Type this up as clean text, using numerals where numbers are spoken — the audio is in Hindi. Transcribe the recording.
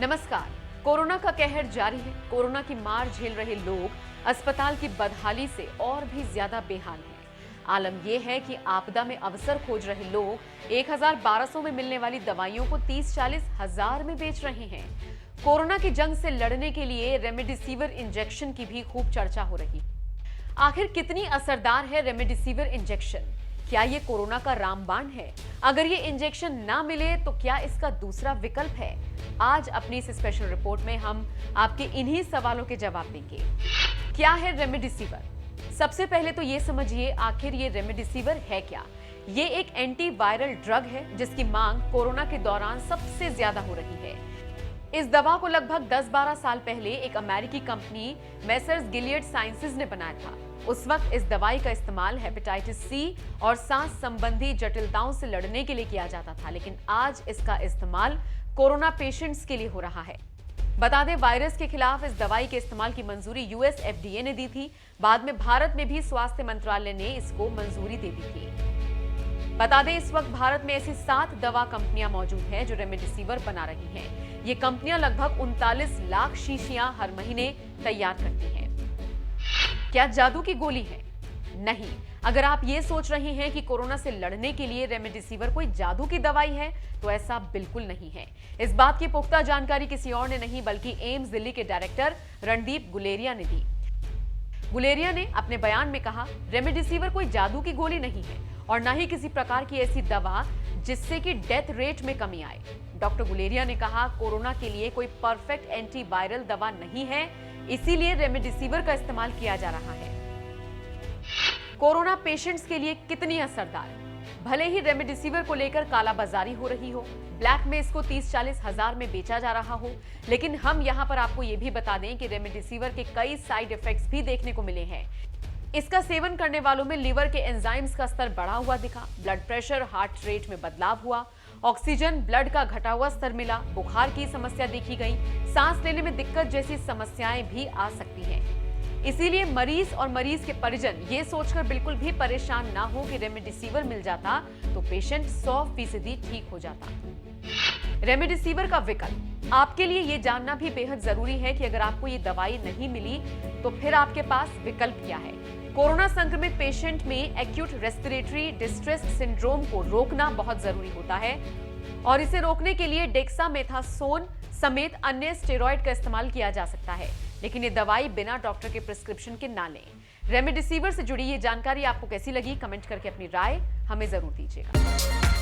नमस्कार। कोरोना का कहर जारी है। कोरोना की मार झेल रहे लोग अस्पताल की बदहाली से और भी ज्यादा बेहाल हैं। आलम यह है कि आपदा में अवसर खोज रहे लोग 1,1200 में मिलने वाली दवाइयों को 30-40 हजार में बेच रहे हैं। कोरोना की जंग से लड़ने के लिए रेमडेसिविर इंजेक्शन की भी खूब चर्चा हो रही। आखिर कितनी असरदार है रेमडेसिविर इंजेक्शन? क्या ये कोरोना का रामबाण है? अगर ये इंजेक्शन ना मिले तो क्या इसका दूसरा विकल्प है? आज अपनी इस स्पेशल रिपोर्ट में हम आपके इन्हीं सवालों के जवाब देंगे। क्या है रेमडेसिविर? सबसे पहले तो ये समझिए आखिर ये रेमडेसिविर है क्या। ये एक एंटीवायरल ड्रग है जिसकी मांग कोरोना के दौरान सबसे ज्यादा हो रही है। इस दवा को लगभग 10-12 साल पहले एक अमेरिकी कंपनी मेसर्स गिलियड साइंसेज ने बनाया था। उस वक्त इस दवाई का इस्तेमाल हेपेटाइटिस सी और सांस संबंधी जटिलताओं से लड़ने के लिए किया जाता था, लेकिन आज इसका इस्तेमाल कोरोना पेशेंट्स के लिए हो रहा है। बता दें, वायरस के खिलाफ इस दवाई के इस्तेमाल की मंजूरी यूएस एफडीए ने दी थी। बाद में भारत में भी स्वास्थ्य मंत्रालय ने इसको मंजूरी दे दी थी। बता दें, इस वक्त भारत में ऐसी 7 दवा कंपनियां मौजूद हैं जो रेमडेसिविर बना रही हैं। ये कंपनियां लगभग 39 लाख शीशियां हर महीने तैयार करती हैं। क्या जादू की गोली है? नहीं। अगर आप ये सोच रहे हैं कि कोरोना से लड़ने के लिए रेमडेसिविर कोई जादू की दवाई है, तो ऐसा बिल्कुल नहीं है। इस बात की पुख्ता जानकारी किसी और ने नहीं बल्कि एम्स दिल्ली के डायरेक्टर रणदीप गुलेरिया ने दी। गुलेरिया ने अपने बयान में कहा, रेमडेसिविर कोई जादू की गोली नहीं है और न ही किसी प्रकार की ऐसी दवा जिससे कि डेथ रेट में कमी आए। डॉक्टर गुलेरिया ने कहा, कोरोना के लिए कोई परफेक्ट एंटीवायरल दवा नहीं है, इसीलिए रेमडेसिविर का इस्तेमाल किया जा रहा है। कोरोना पेशेंट्स के लिए कितनी असरदार? भले ही रेमडेसिविर को लेकर कालाबाजारी हो रही हो, ब्लैक में इसको 30-40 हजार में बेचा जा रहा हो, लेकिन हम यहां पर आपको यह भी बता दें कि रेमडेसिविर के कई साइड इफेक्ट्स भी देखने को मिले हैं। इसका सेवन करने वालों में लिवर के एंजाइम्स का स्तर बढ़ा हुआ दिखा, ब्लड प्रेशर, हार्ट रेट में बदलाव हुआ, ऑक्सीजन ब्लड का घटा हुआ स्तर मिला, बुखार की समस्या देखी गई, सांस लेने में दिक्कत जैसी समस्याएं भी आ सकती हैं। इसीलिए मरीज और मरीज के परिजन ये सोचकर बिल्कुल भी परेशान ना हो कि रेमडेसिविर मिल जाता तो पेशेंट 100% ठीक हो जाता। रेमडेसिविर का विकल्प आपके लिए ये जानना भी बेहद जरूरी है कि अगर आपको ये दवाई नहीं मिली तो फिर आपके पास विकल्प क्या है। कोरोना संक्रमित पेशेंट में एक्यूट रेस्पिरेटरी डिस्ट्रेस सिंड्रोम को रोकना बहुत जरूरी होता है और इसे रोकने के लिए डेक्सामेथासोन समेत अन्य स्टेरॉइड का इस्तेमाल किया जा सकता है, लेकिन ये दवाई बिना डॉक्टर के प्रिस्क्रिप्शन के ना लें। रेमडेसिविर से जुड़ी ये जानकारी आपको कैसी लगी? कमेंट करके अपनी राय हमें जरूर दीजिएगा।